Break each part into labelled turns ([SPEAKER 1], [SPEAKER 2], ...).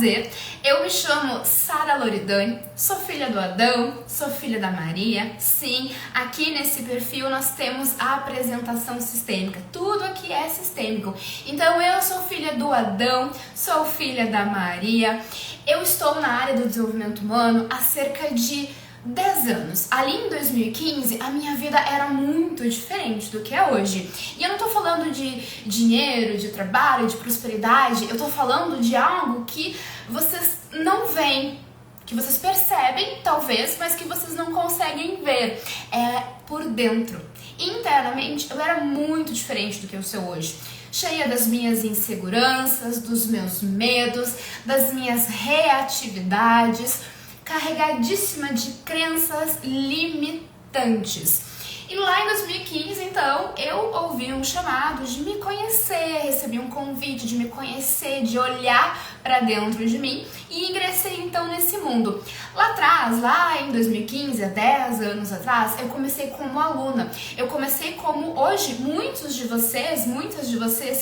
[SPEAKER 1] prazer, eu me chamo Sara Loridani, sou filha do Adão, sou filha da Maria. Sim, aqui nesse perfil nós temos a apresentação sistêmica, tudo aqui é sistêmico. Então eu sou filha do Adão, sou filha da Maria, eu estou na área do desenvolvimento humano há cerca de 10 anos. Ali em 2015, a minha vida era muito diferente do que é hoje. E eu não tô falando de dinheiro, de trabalho, de prosperidade, eu tô falando de algo que vocês não veem, que vocês percebem, talvez, mas que vocês não conseguem ver. É por dentro. Internamente, eu era muito diferente do que eu sou hoje. Cheia das minhas inseguranças, dos meus medos, das minhas reatividades, carregadíssima de crenças limitantes. E lá em 2015, então, eu ouvi um chamado de me conhecer, recebi um convite de me conhecer, de olhar para dentro de mim e ingressei então nesse mundo. Lá atrás, lá em 2015, há 10 anos atrás, eu comecei como aluna. Eu comecei como hoje, muitas de vocês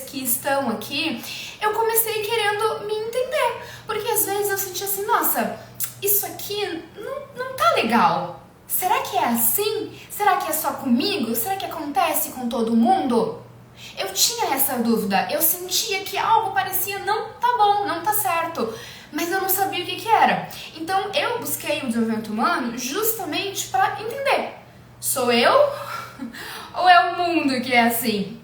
[SPEAKER 1] que estão aqui, eu comecei querendo me entender. Porque às vezes eu sentia assim, nossa, isso aqui não tá legal. Será que é assim? Será que é só comigo? Será que acontece com todo mundo? Eu tinha essa dúvida, eu sentia que algo parecia não tá bom, não tá certo, mas eu não sabia o que era. Então eu busquei o desenvolvimento humano justamente para entender, sou eu ou é o mundo que é assim?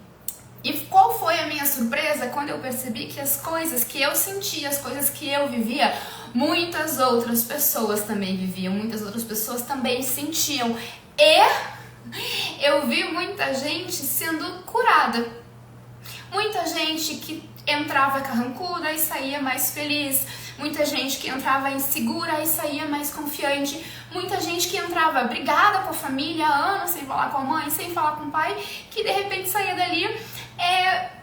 [SPEAKER 1] E qual foi a minha surpresa quando eu percebi que as coisas que eu sentia, as coisas que eu vivia, muitas outras pessoas também viviam, muitas outras pessoas também sentiam. E eu vi muita gente sendo curada. Muita gente que entrava carrancuda e saía mais feliz. Muita gente que entrava insegura e saía mais confiante. Muita gente que entrava brigada com a família há anos, sem falar com a mãe, sem falar com o pai, que de repente saía dali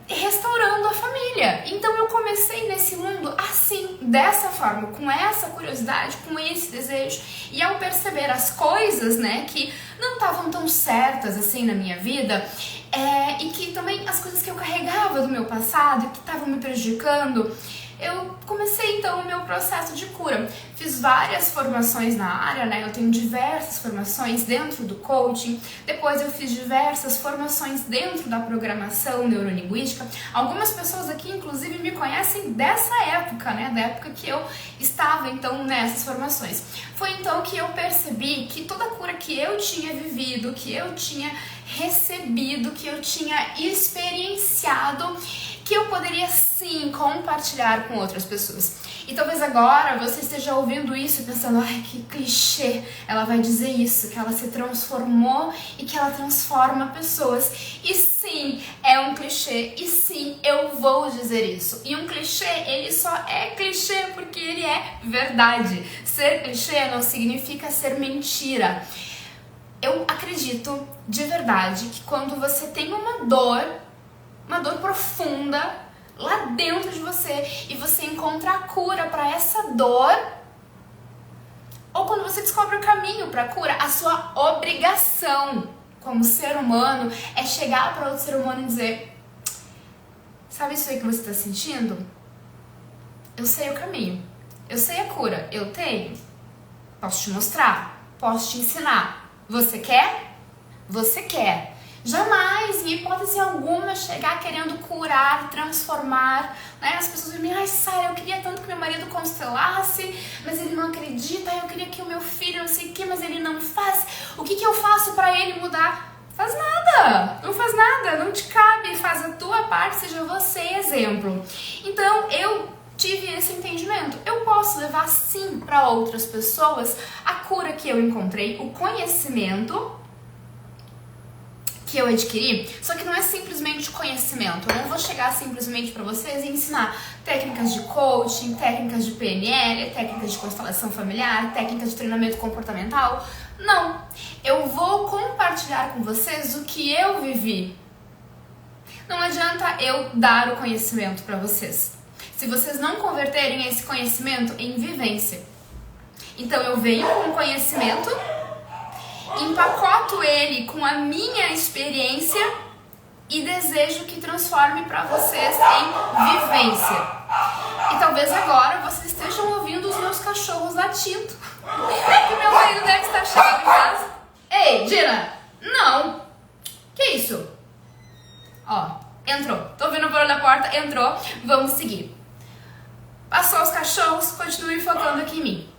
[SPEAKER 1] restaurando a família. Então eu comecei nesse mundo assim, dessa forma, com essa curiosidade, com esse desejo. E ao perceber as coisas, né, que não estavam tão certas assim na minha vida, e que também as coisas que eu carregava do meu passado, que estavam me prejudicando, eu comecei então o meu processo de cura. Fiz várias formações na área, né? Eu tenho diversas formações dentro do coaching. Depois eu fiz diversas formações dentro da programação neurolinguística. Algumas pessoas aqui, inclusive, me conhecem dessa época, né? Da época que eu estava então nessas formações. Foi então que eu percebi que toda a cura que eu tinha vivido, que eu tinha recebido, que eu tinha experienciado, que eu poderia sim compartilhar com outras pessoas. E talvez agora você esteja ouvindo isso e pensando, ai, que clichê, ela vai dizer isso, que ela se transformou e que ela transforma pessoas. E sim, é um clichê, e sim, eu vou dizer isso. E um clichê, ele só é clichê porque ele é verdade. Ser clichê não significa ser mentira. Eu acredito de verdade que quando você tem uma dor profunda lá dentro de você e você encontra a cura para essa dor, ou quando você descobre o caminho para a cura, a sua obrigação como ser humano é chegar para outro ser humano e dizer, sabe isso aí que você está sentindo? Eu sei o caminho, eu sei a cura, eu tenho, posso te mostrar, posso te ensinar. Você quer? Você quer. Jamais, em hipótese alguma, chegar querendo curar, transformar, né? As pessoas dizem, ai, Sara, eu queria tanto que meu marido constelasse, mas ele não acredita, eu queria que o meu filho não sei o que, mas ele não faz. O que eu faço pra ele mudar? Faz nada, não faz nada, não te cabe, faz a tua parte, seja você exemplo. Então, eu tive esse entendimento. Eu posso levar sim para outras pessoas a cura que eu encontrei, o conhecimento que eu adquiri, só que não é simplesmente conhecimento. Eu não vou chegar simplesmente para vocês e ensinar técnicas de coaching, técnicas de PNL, técnicas de constelação familiar, técnicas de treinamento comportamental. Não. Eu vou compartilhar com vocês o que eu vivi. Não adianta eu dar o conhecimento para vocês se vocês não converterem esse conhecimento em vivência. Então eu venho com conhecimento, empacoto ele com a minha experiência e desejo que transforme para vocês em vivência. E talvez agora você esteja cachorros latindo. Que meu marido deve estar chegando em casa. Ei, Dina! Não! Que isso? Ó, entrou. Tô ouvindo o barulho da porta, entrou. Vamos seguir. Passou os cachorros, continue focando aqui em mim.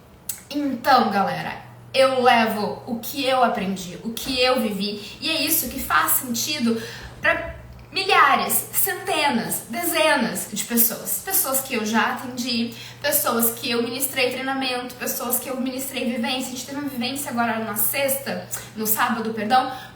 [SPEAKER 1] Então, galera, eu levo o que eu aprendi, o que eu vivi, e é isso que faz sentido para milhares, centenas, dezenas de pessoas. Pessoas que eu já atendi, pessoas que eu ministrei treinamento, pessoas que eu ministrei vivência. A gente teve uma vivência agora no sábado,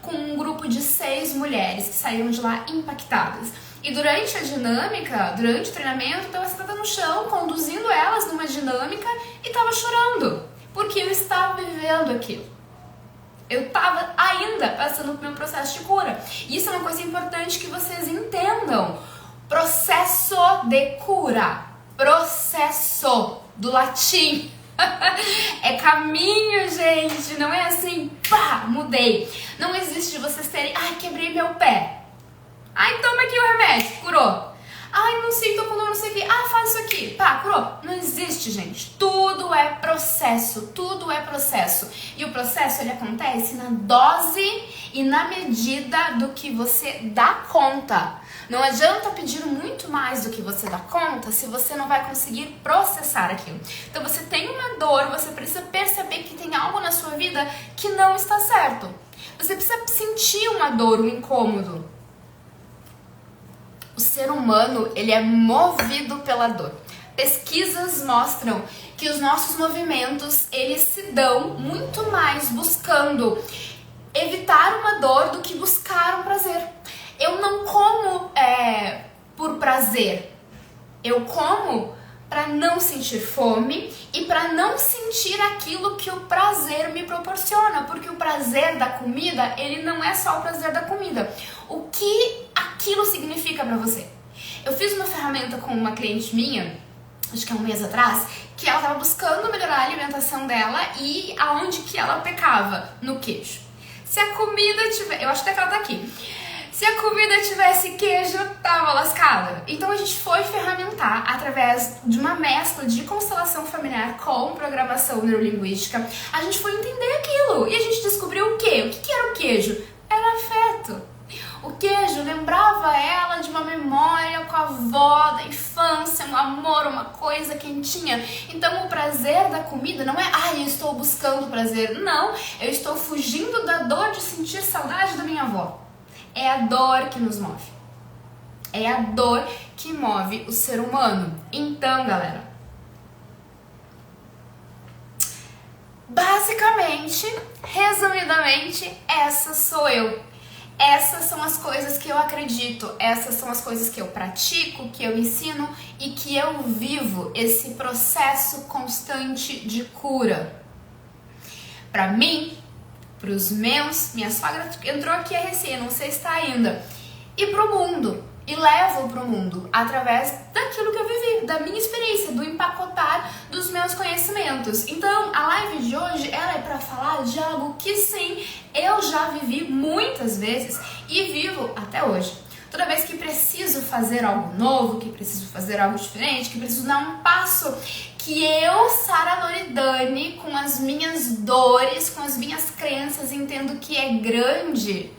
[SPEAKER 1] com um grupo de 6 mulheres que saíram de lá impactadas. E durante a dinâmica, durante o treinamento, eu estava sentada no chão, conduzindo elas numa dinâmica e estava chorando, porque eu estava vivendo aquilo. Eu estava ainda passando pelo meu processo de cura. E isso é uma coisa importante que vocês entendam. Processo de cura. Processo, do latim. É caminho, gente. Não é assim, pá, mudei. Não existe de vocês terem, ai, quebrei meu pé. Ai, toma aqui o remédio, curou. Ai, não sei, tô com dor, não sei o que. Ah, faz isso aqui. Pá, curou. Não existe, gente. Tudo é processo. Tudo é processo. E o processo, ele acontece na dose e na medida do que você dá conta. Não adianta pedir muito mais do que você dá conta se você não vai conseguir processar aquilo. Então, você tem uma dor, você precisa perceber que tem algo na sua vida que não está certo. Você precisa sentir uma dor, um incômodo. O ser humano, ele é movido pela dor. Pesquisas mostram que os nossos movimentos, eles se dão muito mais buscando evitar uma dor do que buscar um prazer. Eu não como por prazer. Eu como para não sentir fome e para não sentir aquilo que o prazer me proporciona, porque o prazer da comida, ele não é só o prazer da comida. O que aquilo significa para você? Eu fiz uma ferramenta com uma cliente minha, acho que há um mês atrás, que ela estava buscando melhorar a alimentação dela e aonde que ela pecava? No queijo. Se a comida tiver... Eu acho até que ela tá aqui. Se a comida tivesse queijo, tava lascada. Então a gente foi ferramentar através de uma mescla de constelação familiar com programação neurolinguística. A gente foi entender aquilo e a gente descobriu o quê? O que era o queijo? Era afeto. O queijo lembrava ela de uma memória com a avó da infância, um amor, uma coisa quentinha. Então o prazer da comida não é, eu estou buscando prazer. Não, eu estou fugindo da dor de sentir saudade da minha avó. É a dor que nos move. É a dor que move o ser humano. Então, galera, basicamente, resumidamente, essa sou eu. Essas são as coisas que eu acredito, essas são as coisas que eu pratico, que eu ensino e que eu vivo esse processo constante de cura. Pra mim, pros meus, minha sogra entrou aqui recém, não sei se está ainda, e pro mundo, e levo pro mundo através daquilo que eu vivi, da minha experiência, do empacotar dos meus conhecimentos. Então, a live de hoje, ela é para falar de algo que sim, eu já vivi muitas vezes e vivo até hoje. Toda vez que preciso fazer algo novo, que preciso fazer algo diferente, que preciso dar um passo, que eu, Sara Loridani, com as minhas dores, com as minhas crenças, entendo que é grande,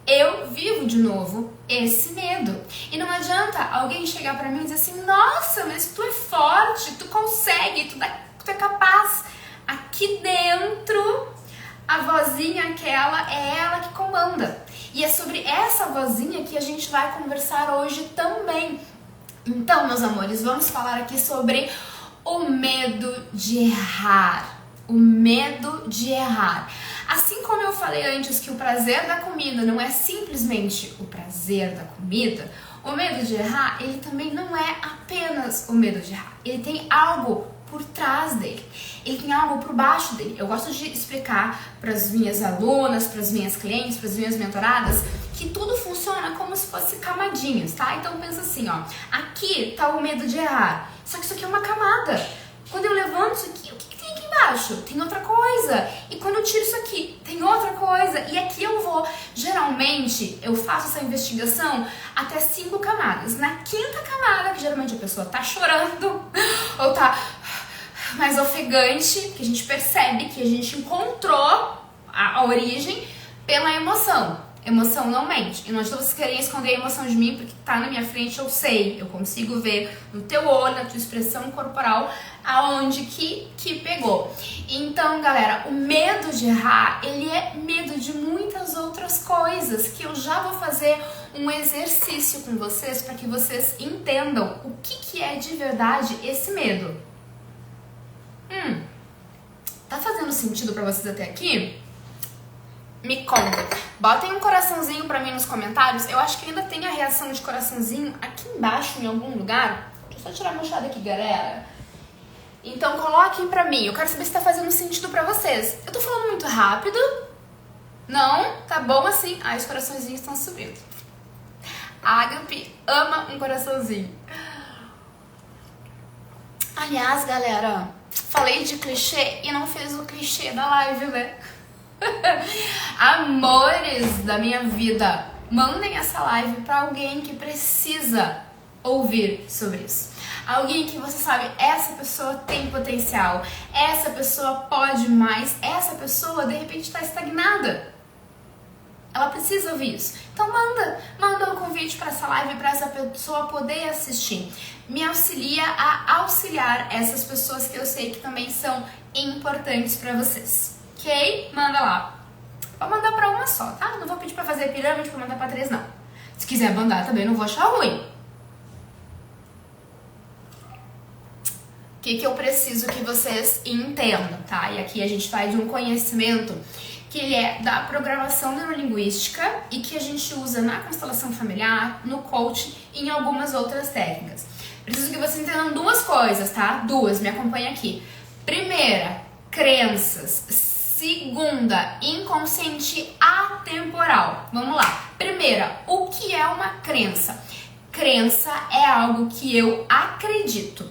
[SPEAKER 1] eu vivo de novo esse medo. E não adianta alguém chegar pra mim e dizer assim, nossa, mas tu é forte, tu consegue, tu é capaz. Aqui dentro, a vozinha aquela é ela que comanda. E é sobre essa vozinha que a gente vai conversar hoje também. Então, meus amores, vamos falar aqui sobre o medo de errar. O medo de errar. Assim como eu falei antes que o prazer da comida não é simplesmente o prazer da comida, o medo de errar, ele também não é apenas o medo de errar. Ele tem algo por trás dele. Ele tem algo por baixo dele. Eu gosto de explicar para as minhas alunas, para as minhas clientes, para as minhas mentoradas, que tudo funciona como se fosse camadinhas, tá? Então pensa assim, ó, aqui tá o medo de errar, só que isso aqui é uma camada. Quando eu levanto isso aqui, o que tem aqui embaixo? Tem outra coisa. E quando eu tiro isso aqui, tem outra coisa. E aqui eu vou, geralmente, eu faço essa investigação até 5 camadas. Na 5ª camada, que geralmente a pessoa tá chorando ou tá mais ofegante, que a gente percebe que a gente encontrou a origem pela emoção. Emoção não mente. E não adianta vocês querem esconder a emoção de mim, porque tá na minha frente, eu sei. Eu consigo ver no teu olho, na tua expressão corporal, aonde que pegou. Então, galera, o medo de errar, ele é medo de muitas outras coisas, que eu já vou fazer um exercício com vocês para que vocês entendam o que é de verdade esse medo. Tá fazendo sentido para vocês até aqui? Me conta. Botem um coraçãozinho pra mim nos comentários. Eu acho que ainda tem a reação de coraçãozinho aqui embaixo em algum lugar. Deixa eu só tirar meu chá daqui, galera. Então coloquem pra mim. Eu quero saber se tá fazendo sentido pra vocês. Eu tô falando muito rápido? Não? Tá bom assim? Ah, os coraçõezinhos estão subindo. A Agape ama um coraçãozinho. Aliás, galera, falei de clichê e não fiz o clichê da live, né? Amores da minha vida, mandem essa live pra alguém que precisa ouvir sobre isso. Alguém que você sabe, essa pessoa tem potencial, essa pessoa pode mais, essa pessoa de repente tá estagnada. Ela precisa ouvir isso. Então manda um convite para essa live, para essa pessoa poder assistir. Me auxilia a auxiliar essas pessoas que eu sei que também são importantes para vocês. Ok? Manda lá. Vou mandar pra uma só, tá? Não vou pedir pra fazer pirâmide, pra mandar pra 3, não. Se quiser mandar também, não vou achar ruim. O que eu preciso que vocês entendam, tá? E aqui a gente vai de um conhecimento que ele é da programação neurolinguística e que a gente usa na constelação familiar, no coaching e em algumas outras técnicas. Preciso que vocês entendam duas coisas, tá? Duas, me acompanha aqui. Primeira, crenças. Segunda, inconsciente atemporal. Vamos lá. Primeira, o que é uma crença? Crença é algo que eu acredito.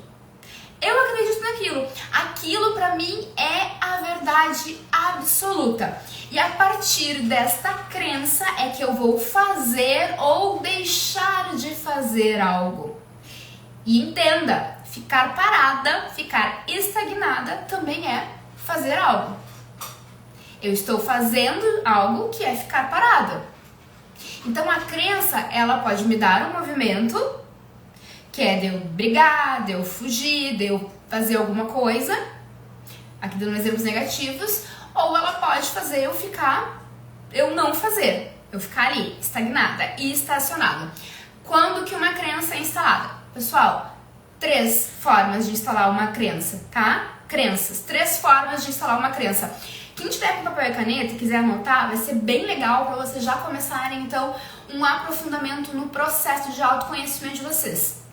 [SPEAKER 1] Eu acredito naquilo. Aquilo pra mim é a verdade absoluta. E a partir desta crença é que eu vou fazer ou deixar de fazer algo. E entenda, ficar parada, ficar estagnada também é fazer algo. Eu estou fazendo algo que é ficar parada. Então a crença, ela pode me dar um movimento, que é de eu brigar, de eu fugir, de eu fazer alguma coisa, aqui dando exemplos negativos, ou ela pode fazer eu não fazer, eu ficar ali, estagnada e estacionada. Quando que uma crença é instalada? Pessoal, 3 formas de instalar uma crença, tá? Crenças, 3 formas de instalar uma crença. Quem tiver com papel e caneta e quiser anotar, vai ser bem legal para vocês já começarem, então, um aprofundamento no processo de autoconhecimento de vocês.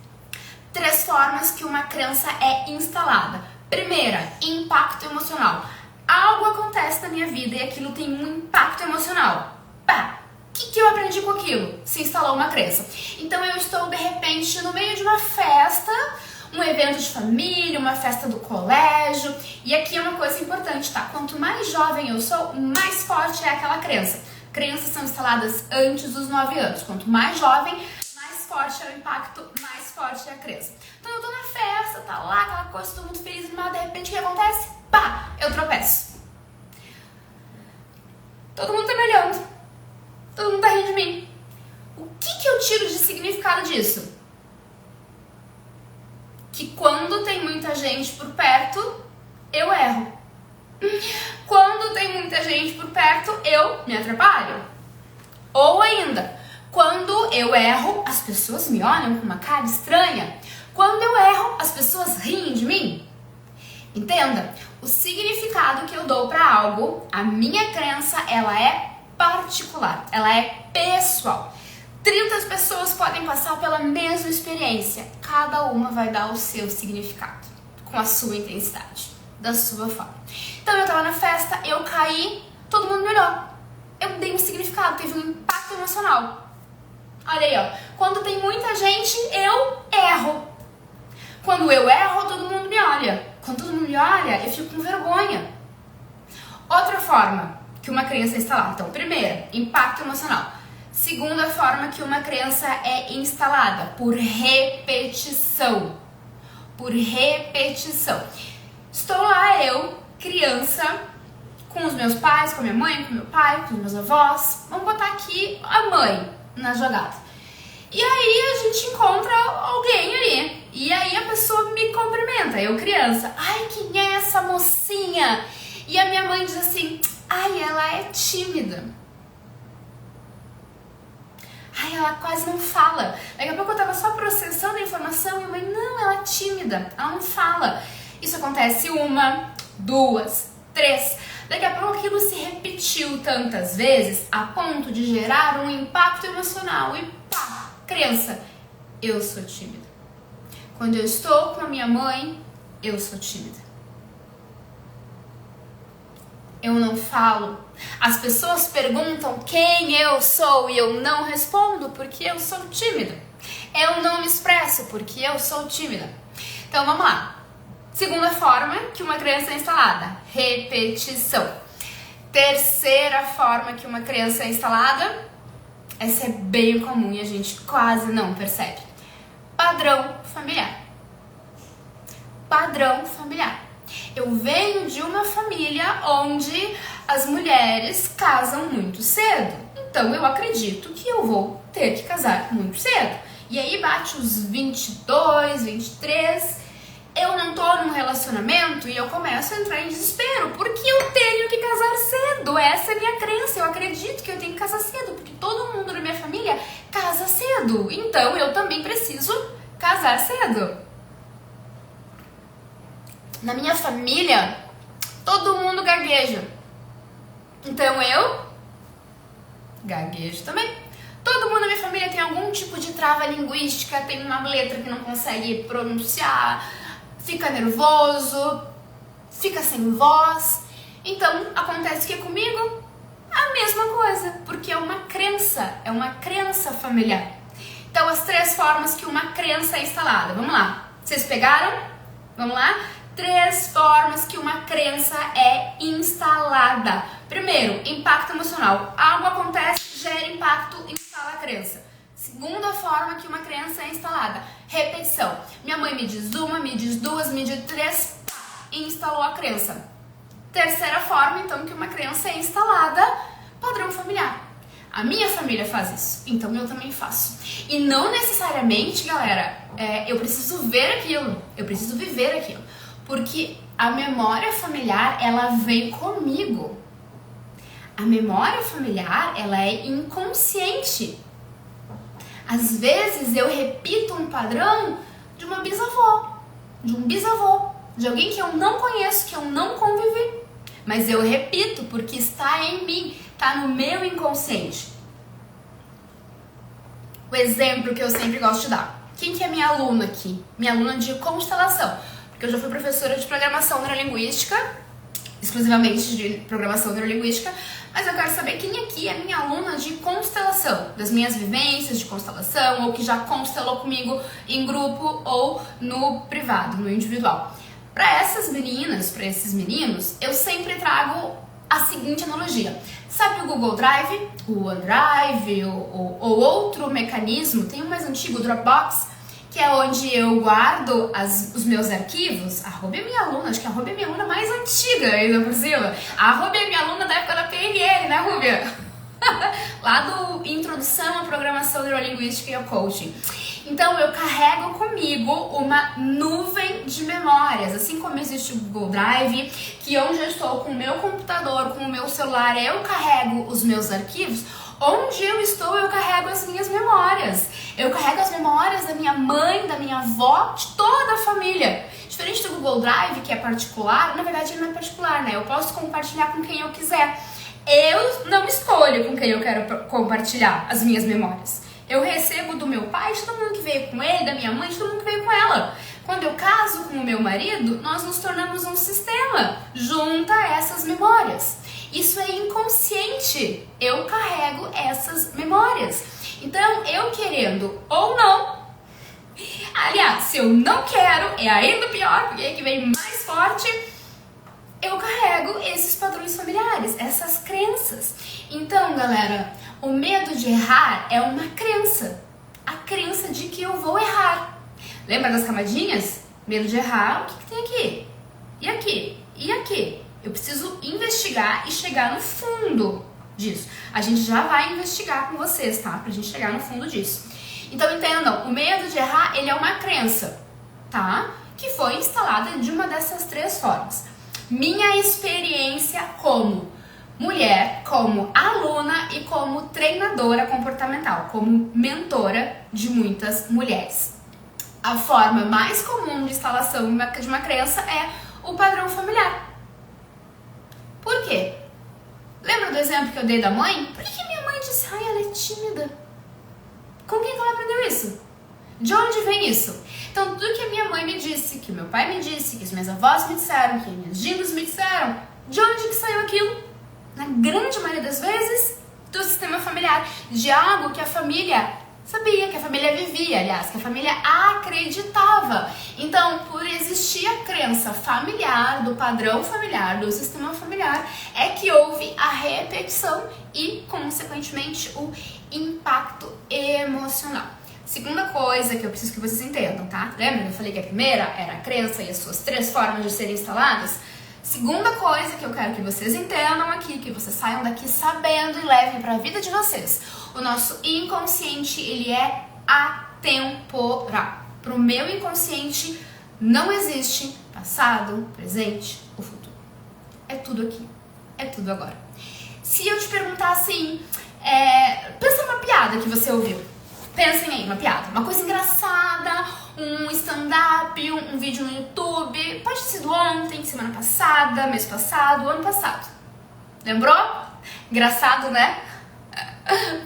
[SPEAKER 1] 3 formas que uma crença é instalada. Primeira, impacto emocional. Algo acontece na minha vida e aquilo tem um impacto emocional. Pá! O que eu aprendi com aquilo? Se instalou uma crença. Então eu estou, de repente, no meio de uma festa, um evento de família, uma festa do colégio. E aqui é uma coisa importante, tá? Quanto mais jovem eu sou, mais forte é aquela crença. Crenças são instaladas antes dos 9 anos. Quanto mais jovem, mais forte é o impacto, mais forte é a crença. Então eu tô na festa, tá lá, aquela coisa, todo mundo feliz, mas de repente o que acontece? Pá! Eu tropeço. Todo mundo tá me olhando. Todo mundo tá rindo de mim. O que eu tiro de significado disso? Que quando tem muita gente por perto, eu erro. Quando tem muita gente por perto, eu me atrapalho. Ou ainda, quando eu erro, as pessoas me olham com uma cara estranha. Quando eu erro, as pessoas riem de mim. Entenda, o significado que eu dou para algo, a minha crença, ela é particular, ela é pessoal. 30 pessoas podem passar pela mesma experiência, cada uma vai dar o seu significado, com a sua intensidade, da sua forma. Então eu tava na festa, eu caí, todo mundo me olhou. Eu dei um significado, teve um impacto emocional. Olha aí, ó. Quando tem muita gente, eu erro. Quando eu erro, todo mundo me olha. Quando todo mundo me olha, eu fico com vergonha. Outra forma que uma crença é instalada. Então, primeira, impacto emocional. Segunda forma que uma crença é instalada, por repetição. Por repetição. Estou lá, eu, criança, com os meus pais, com a minha mãe, com meu pai, com os meus avós. Vamos botar aqui a mãe na jogada. E aí a gente encontra alguém ali. E aí a pessoa me cumprimenta, eu criança. Ai, quem é essa mocinha? E a minha mãe diz assim, ai, ela é tímida. Ai, ela quase não fala. Daqui a pouco eu tava só processando a informação e a mãe, não, ela é tímida, ela não fala. Isso acontece 1, 2, 3. Daqui a pouco aquilo se repetiu tantas vezes a ponto de gerar um impacto emocional. E pá, criança, eu sou tímida. Quando eu estou com a minha mãe, eu sou tímida. Eu não falo. As pessoas perguntam quem eu sou e eu não respondo porque eu sou tímida. Eu não me expresso porque eu sou tímida. Então vamos lá. Segunda forma que uma criança é instalada, repetição. Terceira forma que uma criança é instalada, essa é bem comum e a gente quase não percebe. Padrão familiar. Padrão familiar. Eu venho de uma família onde as mulheres casam muito cedo. Então eu acredito que eu vou ter que casar muito cedo. E aí bate os 22, 23, eu não tô num relacionamento e eu começo a entrar em desespero, porque eu tenho que casar cedo. Essa é a minha crença, eu acredito que eu tenho que casar cedo, porque todo mundo na minha família casa cedo. Então eu também preciso casar cedo. Na minha família, todo mundo gagueja. Então eu gaguejo também. Todo mundo na minha família tem algum tipo de trava linguística, tem uma letra que não consegue pronunciar, fica nervoso, fica sem voz. Então acontece que comigo a mesma coisa, porque é uma crença familiar. Então as 3 formas que uma crença é instalada. Vamos lá. Vocês pegaram? Vamos lá? 3 formas que uma crença é instalada. Primeiro, impacto emocional. Algo acontece, gera impacto, instala a crença. Segunda forma que uma crença é instalada, repetição. Minha mãe me diz 1, me diz 2, me diz 3, e instalou a crença. Terceira forma, então, que uma crença é instalada, padrão familiar. A minha família faz isso, então eu também faço. E não necessariamente, galera, eu preciso ver aquilo, eu preciso viver aquilo. Porque a memória familiar, ela vem comigo. A memória familiar, ela é inconsciente. Às vezes eu repito um padrão de uma bisavó, de um bisavô, de alguém que eu não conheço, que eu não convivi. Mas eu repito porque está em mim, está no meu inconsciente. O exemplo que eu sempre gosto de dar. Quem que é minha aluna aqui? Minha aluna de constelação. Porque eu já fui professora de programação neurolinguística, exclusivamente de programação neurolinguística, mas eu quero saber quem aqui é minha aluna de constelação, das minhas vivências de constelação, ou que já constelou comigo em grupo ou no privado, no individual. Para essas meninas, para esses meninos, eu sempre trago a seguinte analogia. Sabe o Google Drive, o OneDrive, ou outro mecanismo, tem um mais antigo, o Dropbox, que é onde eu guardo os meus arquivos. A Ruby é minha aluna, acho que a Ruby é minha aluna mais antiga ainda por cima. A Ruby é minha aluna da época da PNL, né, Ruby? Lá do Introdução à Programação Neurolinguística e ao Coaching. Então eu carrego comigo uma nuvem de memórias, assim como existe o Google Drive, que onde eu estou com o meu computador, com o meu celular, eu carrego os meus arquivos. Onde eu estou, eu carrego as minhas memórias. Eu carrego as memórias da minha mãe, da minha avó, de toda a família. Diferente do Google Drive, que é particular, na verdade ele não é particular, né? Eu posso compartilhar com quem eu quiser. Eu não escolho com quem eu quero compartilhar as minhas memórias. Eu recebo do meu pai, de todo mundo que veio com ele, da minha mãe, de todo mundo que veio com ela. Quando eu caso com o meu marido, nós nos tornamos um sistema junto a essas memórias. Isso é inconsciente. Eu carrego essas memórias. Então, eu querendo ou não, aliás, se eu não quero, é ainda pior, porque é que vem mais forte, eu carrego esses padrões familiares, essas crenças. Então, galera, o medo de errar é uma crença. A crença de que eu vou errar. Lembra das camadinhas? Medo de errar, o que tem aqui? E aqui? aqui? E aqui? Eu preciso investigar e chegar no fundo disso. A gente já vai investigar com vocês, tá? Pra gente chegar no fundo disso. Então entendam, o medo de errar, ele é uma crença, tá? Que foi instalada de uma dessas três formas. Minha experiência como mulher, como aluna e como treinadora comportamental, como mentora de muitas mulheres. A forma mais comum de instalação de uma crença é o padrão familiar. Por quê? Lembra do exemplo que eu dei da mãe? Por que minha mãe disse, ai, ela é tímida? Com quem que ela aprendeu isso? De onde vem isso? Então, tudo que a minha mãe me disse, que o meu pai me disse, que as minhas avós me disseram, que as minhas tias me disseram, de onde que saiu aquilo? Na grande maioria das vezes, do sistema familiar. De algo que a família sabia, que a família vivia, aliás, que a família acreditava. Então, por existir a crença familiar, do padrão familiar, do sistema familiar, é que houve a repetição e, consequentemente, o impacto emocional. Segunda coisa que eu preciso que vocês entendam, tá? Lembra que eu falei que a primeira era a crença e as suas três formas de serem instaladas? Segunda coisa que eu quero que vocês entendam aqui, que vocês saiam daqui sabendo e levem para a vida de vocês. O nosso inconsciente, ele é atemporal. Para o meu inconsciente não existe passado, presente ou futuro. É tudo aqui, é tudo agora. Se eu te perguntar assim, pensa numa piada que você ouviu. Pensem aí, uma piada, uma coisa engraçada, um stand-up, um vídeo no YouTube, pode ter sido ontem, semana passada, mês passado, ano passado. Lembrou? Engraçado, né?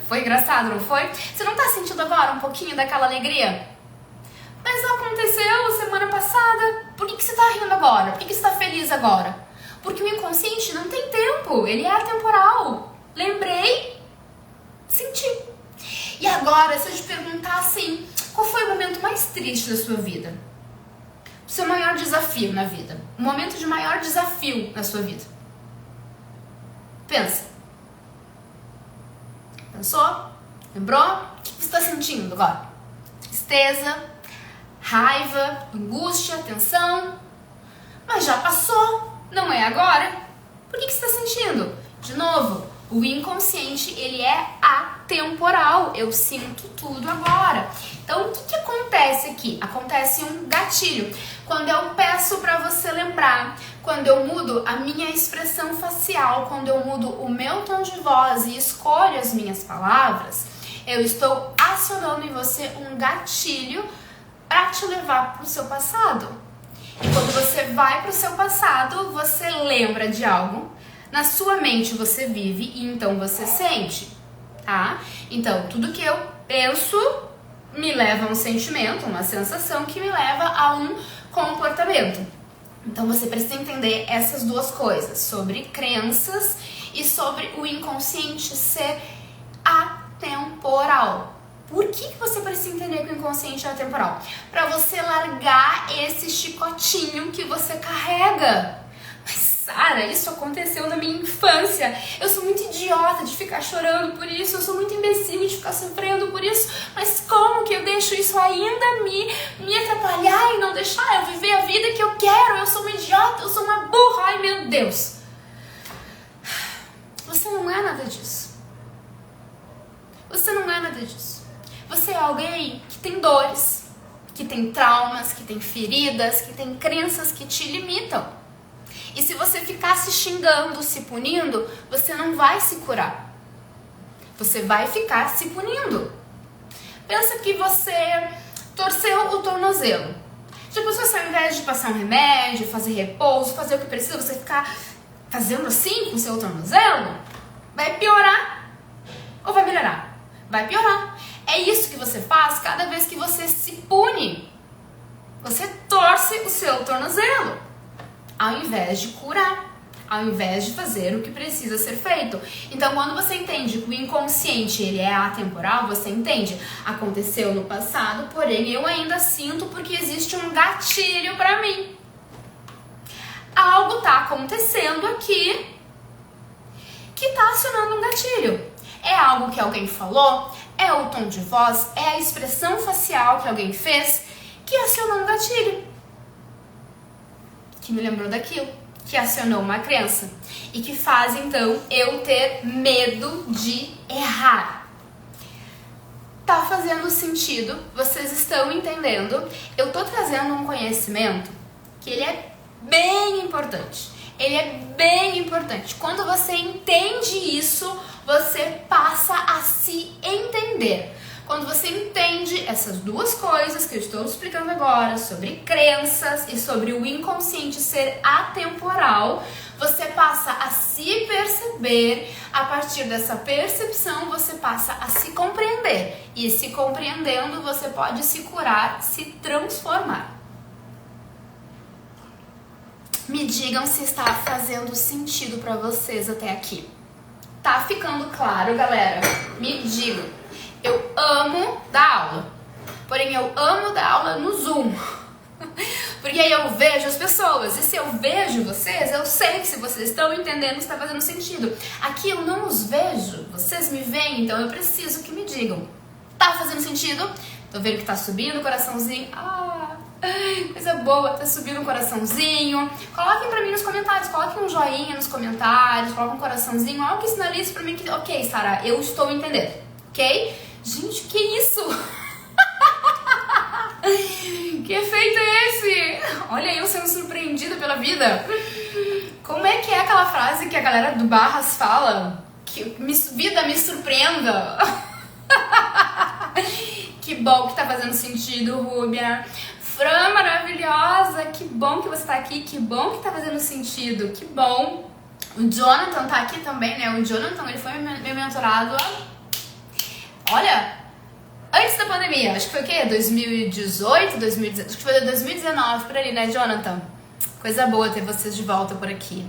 [SPEAKER 1] Foi engraçado, não foi? Você não tá sentindo agora um pouquinho daquela alegria? Mas aconteceu semana passada, por que você tá rindo agora? Por que você tá feliz agora? Porque o inconsciente não tem tempo, ele é atemporal. Lembrei, senti. E agora, se eu te perguntar assim, qual foi o momento mais triste da sua vida? O seu maior desafio na vida? O momento de maior desafio na sua vida? Pensa. Pensou? Lembrou? O que você está sentindo agora? Tristeza, raiva, angústia, tensão? Mas já passou, não é agora? Por que você está sentindo? De novo, o inconsciente, ele é atemporal. Eu sinto tudo agora. Então, o que acontece aqui? Acontece um gatilho. Quando eu peço para você lembrar, quando eu mudo a minha expressão facial, quando eu mudo o meu tom de voz e escolho as minhas palavras, eu estou acionando em você um gatilho para te levar para o seu passado. E quando você vai para o seu passado, você lembra de algo. Na sua mente você vive e então você sente, tá? Então, tudo que eu penso me leva a um sentimento, uma sensação que me leva a um comportamento. Então, você precisa entender essas duas coisas, sobre crenças e sobre o inconsciente ser atemporal. Por que você precisa entender que o inconsciente é atemporal? Para você largar esse chicotinho que você carrega. Mas Sara, isso aconteceu na minha infância. Eu sou muito idiota de ficar chorando por isso. Eu sou muito imbecil de ficar sofrendo por isso. Mas como que eu deixo isso ainda me atrapalhar e não deixar eu viver a vida que eu quero? Eu sou uma idiota, eu sou uma burra. Ai, meu Deus. Você não é nada disso. Você não é nada disso. Você é alguém que tem dores, que tem traumas, que tem feridas, que tem crenças que te limitam. E se você ficar se xingando, se punindo, você não vai se curar. Você vai ficar se punindo. Pensa que você torceu o tornozelo. Tipo, se ao invés de passar um remédio, fazer repouso, fazer o que precisa, você ficar fazendo assim com o seu tornozelo, vai piorar ou vai melhorar? Vai piorar. É isso que você faz cada vez que você se pune. Você torce o seu tornozelo. Ao invés de curar, ao invés de fazer o que precisa ser feito. Então, quando você entende que o inconsciente ele é atemporal, você entende, aconteceu no passado, porém eu ainda sinto porque existe um gatilho para mim. Algo está acontecendo aqui que está acionando um gatilho. É algo que alguém falou, é o tom de voz, é a expressão facial que alguém fez que acionou um gatilho. que me lembrou daquilo, que acionou uma crença e que faz então eu ter medo de errar. Tá fazendo sentido? Vocês estão entendendo? Eu tô trazendo um conhecimento que ele é bem importante. Ele é bem importante. Quando você entende isso, você passa a se entender. Quando você entende essas duas coisas que eu estou explicando agora, sobre crenças e sobre o inconsciente ser atemporal, você passa a se perceber. A partir dessa percepção, você passa a se compreender. E se compreendendo, você pode se curar, se transformar. Me digam se está fazendo sentido para vocês até aqui. Tá ficando claro, galera? Me digam. Eu amo dar aula, porém eu amo dar aula no Zoom, porque aí eu vejo as pessoas, e se eu vejo vocês, eu sei que se vocês estão entendendo, está fazendo sentido. Aqui eu não os vejo, vocês me veem, então eu preciso que me digam. Tá fazendo sentido? Tô vendo que tá subindo o coraçãozinho. Coisa boa, tá subindo um coraçãozinho. Coloquem pra mim nos comentários, coloquem um joinha nos comentários, coloquem um coraçãozinho, algo que sinalize pra mim que, ok, Sara, eu estou entendendo, ok? Gente, que isso? Que efeito é esse? Olha eu sendo surpreendida pela vida. Como é que é aquela frase que a galera do Barras fala? Que vida me surpreenda. Que bom que tá fazendo sentido, Rúbia. Fran, maravilhosa. Que bom que você tá aqui. Que bom que tá fazendo sentido. Que bom. O Jonathan tá aqui também, né? O Jonathan, ele foi meu mentorado olha, antes da pandemia, acho que foi o quê? 2018, 2019, acho que foi 2019 por ali, né, Jonathan? Coisa boa ter vocês de volta por aqui.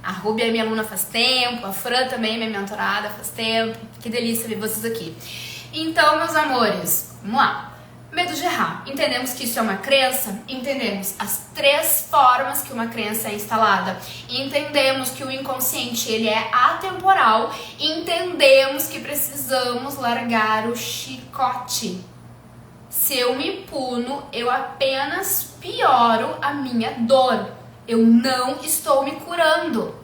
[SPEAKER 1] A Ruby é minha aluna faz tempo, a Fran também é minha mentorada faz tempo. Que delícia ver vocês aqui. Então, meus amores, vamos lá. Medo de errar. Entendemos que isso é uma crença? Entendemos as 3 formas que uma crença é instalada. Entendemos que o inconsciente ele é atemporal. Entendemos que precisamos largar o chicote. Se eu me puno, eu apenas pioro a minha dor. Eu não estou me curando.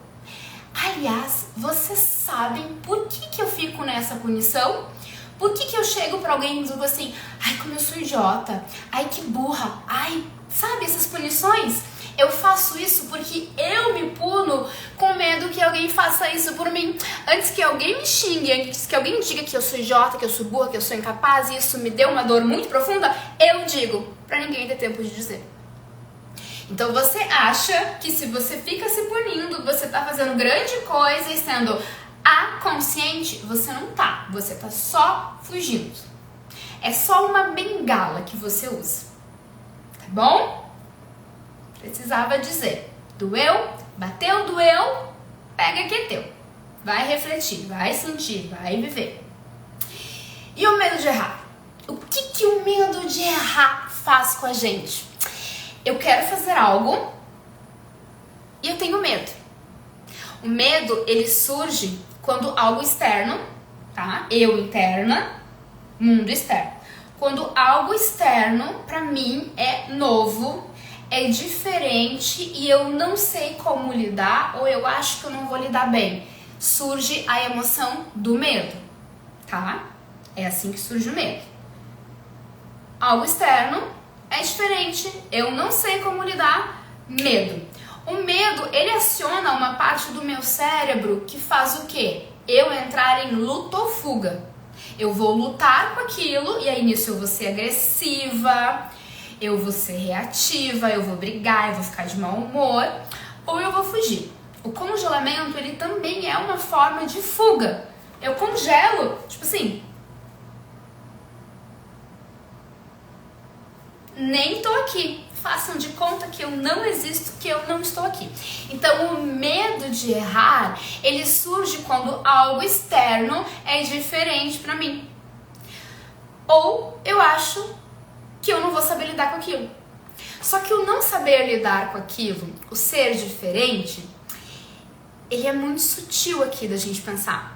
[SPEAKER 1] Aliás, vocês sabem por que eu fico nessa punição? Por que eu chego pra alguém e digo assim, ai, como eu sou idiota, ai, que burra, ai, sabe essas punições? Eu faço isso porque eu me puno com medo que alguém faça isso por mim. Antes que alguém me xingue, antes que alguém diga que eu sou idiota, que eu sou burra, que eu sou incapaz e isso me deu uma dor muito profunda, eu digo, pra ninguém ter tempo de dizer. Então você acha que se você fica se punindo, você tá fazendo grande coisa e sendo consciente, você não tá. Você tá só fugindo. É só uma bengala que você usa. Tá bom? Precisava dizer. Doeu? Bateu? Doeu? Pega que é teu. Vai refletir, vai sentir, vai viver. E o medo de errar? O que o medo de errar faz com a gente? Eu quero fazer algo e eu tenho medo. O medo, ele surge quando algo externo, tá? Eu interna, mundo externo. Quando algo externo, pra mim, é novo, é diferente e eu não sei como lidar ou eu acho que eu não vou lidar bem. Surge a emoção do medo, tá? É assim que surge o medo. Algo externo é diferente, eu não sei como lidar, medo. O medo, ele aciona uma parte do meu cérebro que faz o quê? Eu entrar em luta ou fuga. Eu vou lutar com aquilo e aí nisso eu vou ser agressiva, eu vou ser reativa, eu vou brigar, eu vou ficar de mau humor ou eu vou fugir. O congelamento, ele também é uma forma de fuga. Eu congelo, tipo assim, nem tô aqui. Façam de conta que eu não existo, que eu não estou aqui. Então, o medo de errar, ele surge quando algo externo é diferente pra mim. Ou eu acho que eu não vou saber lidar com aquilo. Só que o não saber lidar com aquilo, o ser diferente, ele é muito sutil aqui da gente pensar.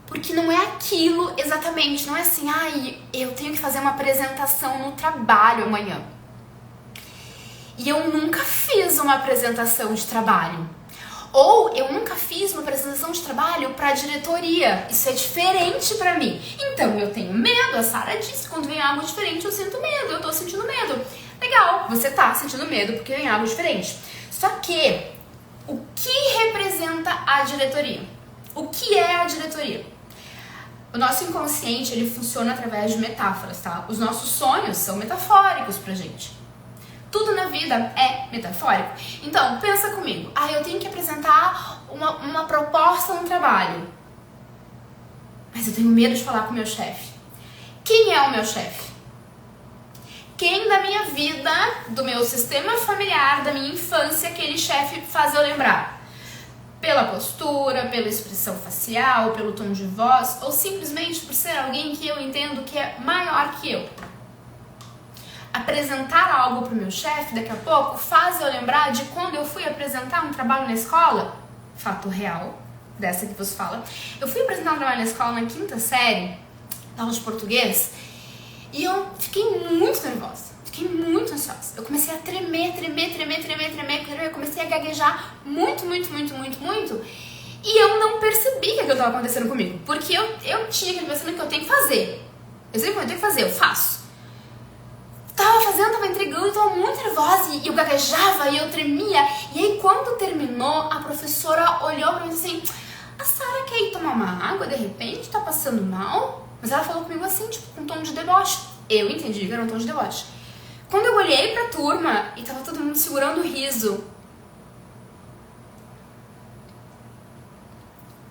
[SPEAKER 1] Porque não é aquilo exatamente, não é assim, ai, eu tenho que fazer uma apresentação no trabalho amanhã. e eu nunca fiz uma apresentação de trabalho. Ou eu nunca fiz uma apresentação de trabalho para a diretoria. Isso é diferente para mim. Então eu tenho medo. A Sara disse que quando vem algo diferente eu sinto medo. Eu tô sentindo medo. Legal, você tá sentindo medo porque vem algo diferente. Só que o que representa a diretoria? O que é a diretoria? O nosso inconsciente, ele funciona através de metáforas, tá? Os nossos sonhos são metafóricos pra gente. Tudo na vida é metafórico. Então, pensa comigo. Eu tenho que apresentar uma proposta no trabalho. Mas eu tenho medo de falar com o meu chefe. Quem é o meu chefe? Quem da minha vida, do meu sistema familiar, da minha infância, aquele chefe faz eu lembrar? Pela postura, pela expressão facial, pelo tom de voz, ou simplesmente por ser alguém que eu entendo que é maior que eu. Apresentar algo pro meu chefe daqui a pouco faz eu lembrar de quando eu fui apresentar um trabalho na escola. Fato real, dessa que você fala. Eu fui apresentar um trabalho na escola na 5ª série, aula de português, e eu fiquei muito nervosa. Fiquei muito ansiosa. Eu comecei a tremer. Comecei a gaguejar muito. E eu não percebi que aquilo estava acontecendo comigo. Porque eu tinha aquele pensamento que eu tenho que fazer. Eu sei que eu tenho que fazer, eu faço. Tava fazendo, tava entregando, tava muito nervosa. E eu gaguejava e eu tremia. E aí quando terminou, a professora olhou pra mim e disse assim: a Sara quer ir tomar uma água, de repente, tá passando mal? Mas ela falou comigo assim, tipo, com um tom de deboche. Eu entendi que era um tom de deboche. Quando eu olhei pra turma e tava todo mundo segurando o riso,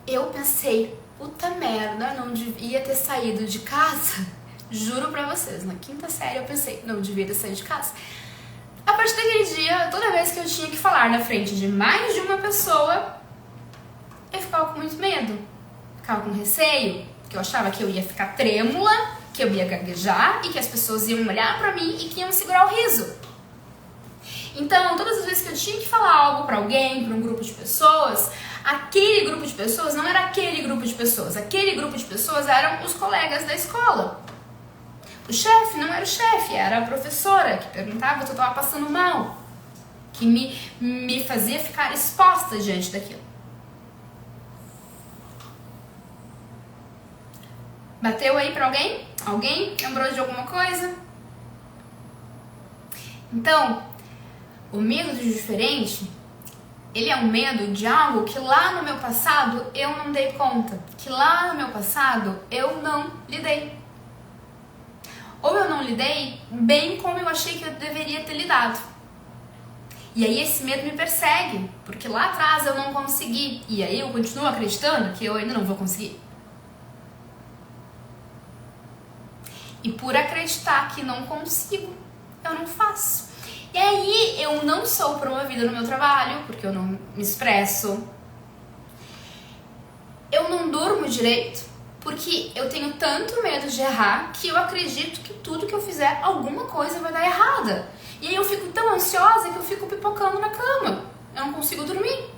[SPEAKER 1] eu pensei, puta merda, não devia ter saído de casa. Juro pra vocês, na 5ª série eu pensei, não devia ter saído de casa. A partir daquele dia, toda vez que eu tinha que falar na frente de mais de uma pessoa, eu ficava com muito medo. Ficava com receio, porque eu achava que eu ia ficar trêmula, que eu ia gaguejar e que as pessoas iam olhar pra mim e que iam segurar o riso. Então, todas as vezes que eu tinha que falar algo pra alguém, pra um grupo de pessoas, aquele grupo de pessoas não era aquele grupo de pessoas. Aquele grupo de pessoas eram os colegas da escola. O chefe não era o chefe, era a professora que perguntava se eu tava passando mal, que me fazia ficar exposta diante daquilo. Bateu aí pra alguém? Alguém lembrou de alguma coisa? Então, o medo do diferente, ele é um medo de algo que lá no meu passado eu não dei conta, que lá no meu passado eu não lidei. Ou eu não lidei bem como eu achei que eu deveria ter lidado. E aí esse medo me persegue, porque lá atrás eu não consegui, e aí eu continuo acreditando que eu ainda não vou conseguir. E por acreditar que não consigo, eu não faço. E aí eu não sou promovida no meu trabalho, porque eu não me expresso. Eu não durmo direito, porque eu tenho tanto medo de errar que eu acredito que tudo que eu fizer, alguma coisa vai dar errada. E aí eu fico tão ansiosa que eu fico pipocando na cama. Eu não consigo dormir.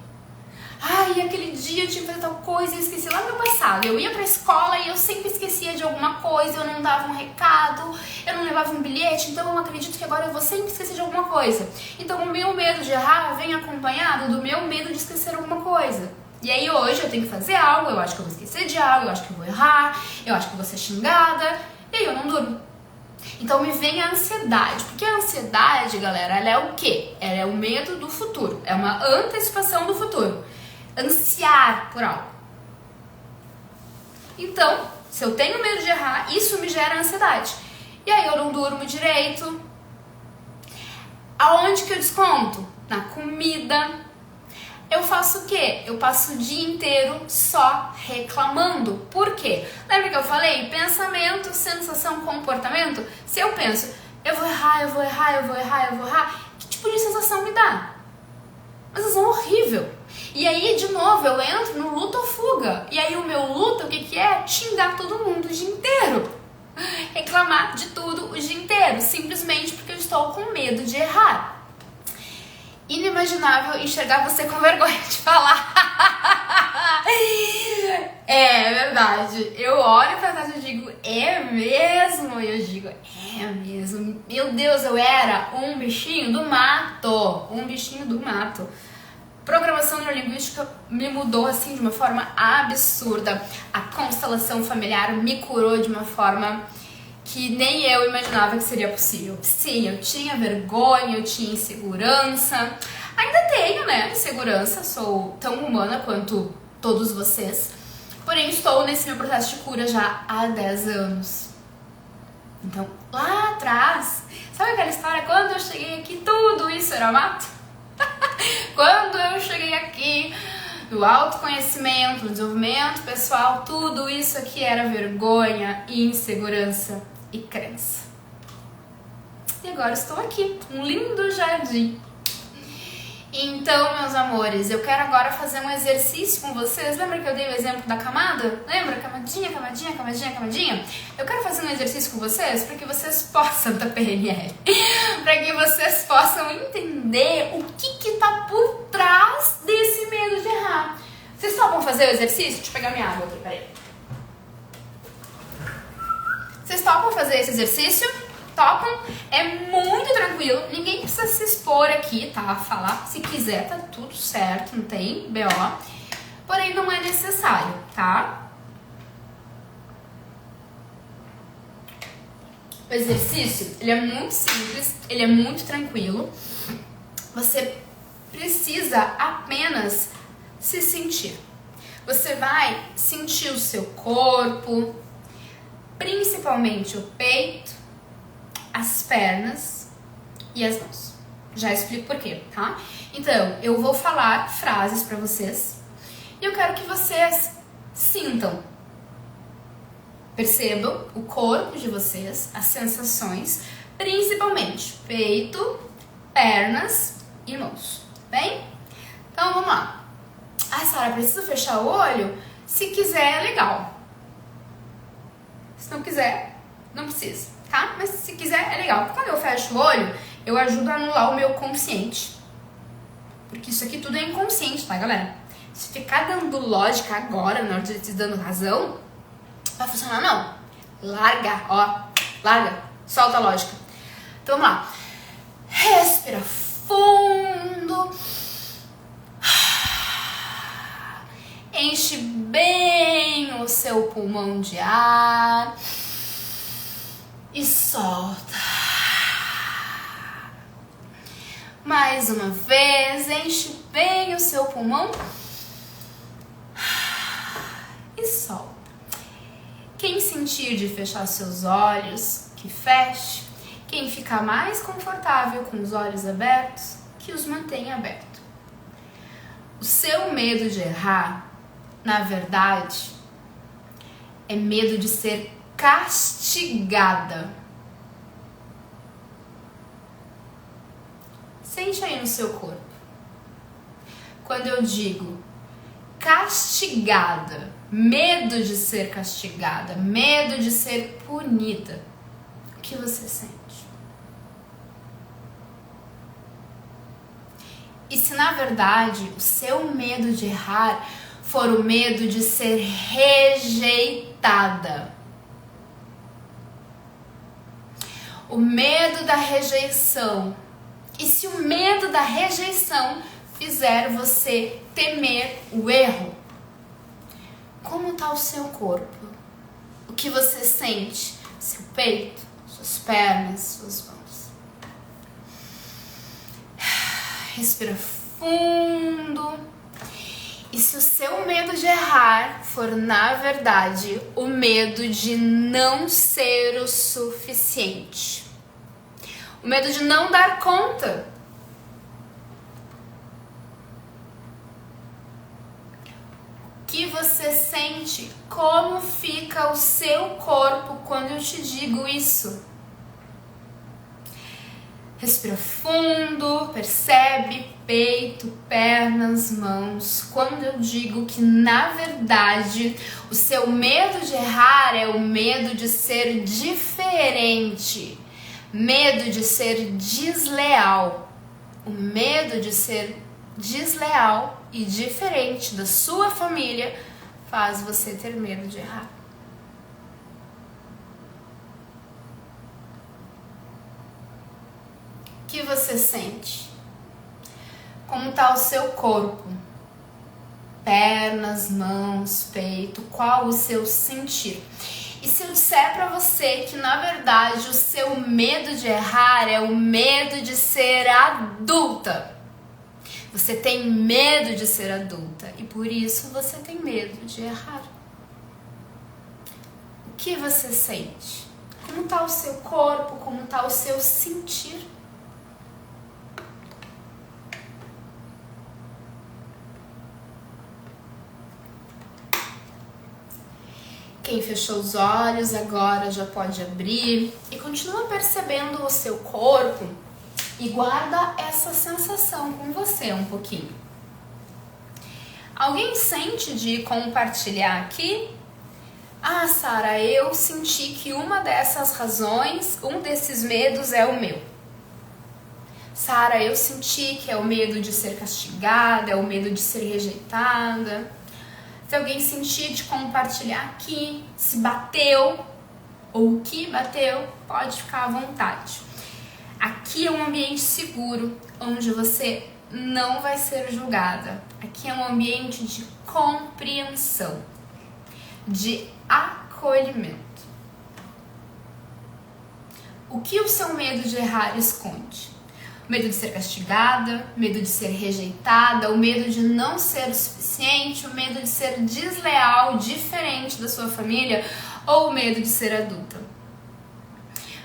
[SPEAKER 1] E aquele dia eu tinha que fazer tal coisa e eu esqueci lá no meu passado. Eu ia pra escola e eu sempre esquecia de alguma coisa, eu não dava um recado, eu não levava um bilhete, então eu acredito que agora eu vou sempre esquecer de alguma coisa. Então o meu medo de errar vem acompanhado do meu medo de esquecer alguma coisa. E aí hoje eu tenho que fazer algo, eu acho que eu vou esquecer de algo, eu acho que eu vou errar, eu acho que eu vou ser xingada, e aí eu não durmo. Então me vem a ansiedade, porque a ansiedade, galera, ela é o quê? Ela é o medo do futuro, é uma antecipação do futuro. Ansiar por algo. Então, se eu tenho medo de errar, isso me gera ansiedade. E aí eu não durmo direito. Aonde que eu desconto? Na comida. Eu faço o quê? Eu passo o dia inteiro só reclamando. Por quê? Lembra que eu falei? Pensamento, sensação, comportamento. Se eu penso, eu vou errar, que tipo de sensação me dá? Uma sensação horrível. E aí, de novo, eu entro no luto ou fuga. E aí o meu luto, o que é? Xingar todo mundo o dia inteiro. Reclamar de tudo o dia inteiro. Simplesmente porque eu estou com medo de errar. Inimaginável enxergar você com vergonha de falar. É verdade. Eu olho pra trás e digo, é mesmo? E eu digo, é É mesmo. Meu Deus, eu era um bichinho do mato. Um bichinho do mato. Programação neurolinguística me mudou assim de uma forma absurda. A constelação familiar me curou de uma forma que nem eu imaginava que seria possível. Sim, eu tinha vergonha, eu tinha insegurança. Ainda tenho, né? Insegurança, sou tão humana quanto todos vocês. Porém, estou nesse meu processo de cura já há 10 anos. Então, lá atrás, sabe aquela história? Quando eu cheguei aqui, tudo isso era mato? Quando eu cheguei aqui, no autoconhecimento, no desenvolvimento pessoal, tudo isso aqui era vergonha, insegurança e crença. E agora estou aqui, um lindo jardim. Então, meus amores, eu quero agora fazer um exercício com vocês. Lembra que eu dei o exemplo da camada? Lembra? Camadinha, camadinha, camadinha, camadinha? Eu quero fazer um exercício com vocês para que vocês possam da PNL. Para que vocês possam entender o que tá por trás desse medo de errar. Vocês topam fazer o exercício? Deixa eu pegar minha água aqui, peraí. Vocês topam fazer esse exercício? Topam? É muito tranquilo, ninguém precisa se expor aqui, tá? Falar, se quiser, tá tudo certo, não tem BO. Porém, não é necessário, tá? O exercício, ele é muito simples, ele é muito tranquilo. Você precisa apenas se sentir. Você vai sentir o seu corpo, principalmente o peito, as pernas e as mãos. Já explico por quê, tá? Então, eu vou falar frases pra vocês e eu quero que vocês sintam, percebam o corpo de vocês, as sensações, principalmente peito, pernas e mãos, bem? Então, vamos lá. Ah, Sara, preciso fechar o olho? Se quiser, é legal. Se não quiser, não precisa. Tá? Mas se quiser, é legal. Porque quando eu fecho o olho, eu ajudo a anular o meu consciente. Porque isso aqui tudo é inconsciente, tá, galera? Se ficar dando lógica agora, na hora de te dando razão, não vai funcionar, não. Larga, ó. Larga. Solta a lógica. Então, vamos lá. Respira fundo. Enche bem o seu pulmão de ar. E solta. Mais uma vez, enche bem o seu pulmão e solta. Quem sentir de fechar seus olhos, que feche. Quem ficar mais confortável com os olhos abertos, que os mantenha abertos. O seu medo de errar, na verdade, é medo de ser castigada. Sente aí no seu corpo. Quando eu digo castigada, medo de ser castigada, medo de ser punida, o que você sente? E se na verdade o seu medo de errar for o medo de ser rejeitada, o medo da rejeição. E se o medo da rejeição fizer você temer o erro, como está o seu corpo? O que você sente? Seu peito, suas pernas, suas mãos. Respira fundo. E se o seu medo de errar for, na verdade, o medo de não ser o suficiente, o medo de não dar conta, o que você sente? Como fica o seu corpo quando eu te digo isso? Respira fundo, percebe peito, pernas, mãos. Quando eu digo que, na verdade, o seu medo de errar é o medo de ser diferente, medo de ser desleal. O medo de ser desleal e diferente da sua família faz você ter medo de errar. que você sente? Como está o seu corpo? Pernas, mãos, peito, qual o seu sentir? E se eu disser para você que na verdade o seu medo de errar é o medo de ser adulta? Você tem medo de ser adulta e por isso você tem medo de errar. O que você sente? Como está o seu corpo? Como está o seu sentir? Quem fechou os olhos agora já pode abrir e continua percebendo o seu corpo e guarda essa sensação com você um pouquinho. Alguém sente de compartilhar aqui? Ah, Sara, eu senti que uma dessas razões, um desses medos é o meu. Sara, eu senti que é o medo de ser castigada, é o medo de ser rejeitada. Se alguém sentir de compartilhar aqui, se bateu ou o que bateu, pode ficar à vontade. Aqui é um ambiente seguro, onde você não vai ser julgada. Aqui é um ambiente de compreensão, de acolhimento. O que o seu medo de errar esconde? O medo de ser castigada, o medo de ser rejeitada, o medo de não ser o suficiente, o medo de ser desleal, diferente da sua família, ou o medo de ser adulta?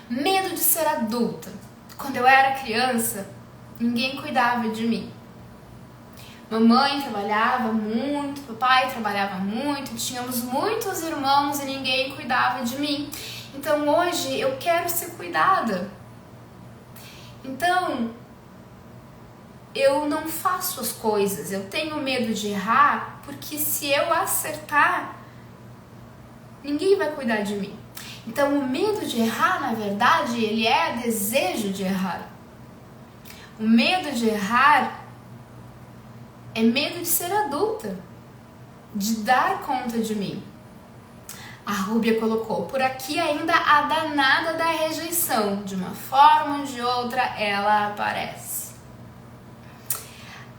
[SPEAKER 1] Medo de ser adulta. Quando eu era criança, ninguém cuidava de mim. Mamãe trabalhava muito, papai trabalhava muito, tínhamos muitos irmãos e ninguém cuidava de mim. Então hoje eu quero ser cuidada. Então eu não faço as coisas, eu tenho medo de errar, porque se eu acertar, ninguém vai cuidar de mim. Então o medo de errar, na verdade, ele é desejo de errar. O medo de errar é medo de ser adulta, de dar conta de mim. A Rúbia colocou, por aqui ainda a danada da rejeição, de uma forma ou de outra ela aparece.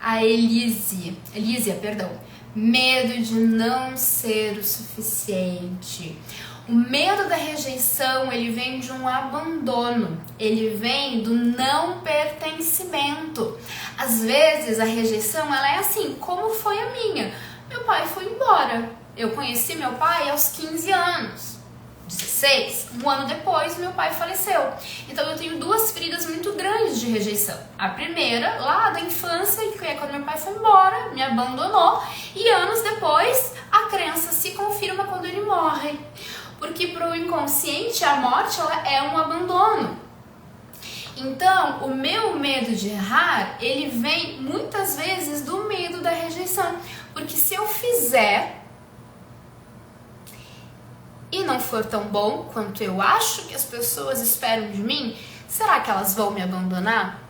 [SPEAKER 1] A Elísia, medo de não ser o suficiente. O medo da rejeição, ele vem de um abandono, ele vem do não pertencimento. Às vezes a rejeição, ela é assim, como foi a minha. Meu pai foi embora. Eu conheci meu pai aos 15 anos, 16. Um ano depois, meu pai faleceu. Então eu tenho duas feridas muito grandes de rejeição. A primeira, lá da infância, que é quando meu pai foi embora, me abandonou. E anos depois, a crença se confirma quando ele morre. Porque para o inconsciente, a morte ela é um abandono. Então, o meu medo de errar, ele vem muitas vezes do medo da rejeição. Porque se eu fizer e não for tão bom quanto eu acho que as pessoas esperam de mim, será que elas vão me abandonar?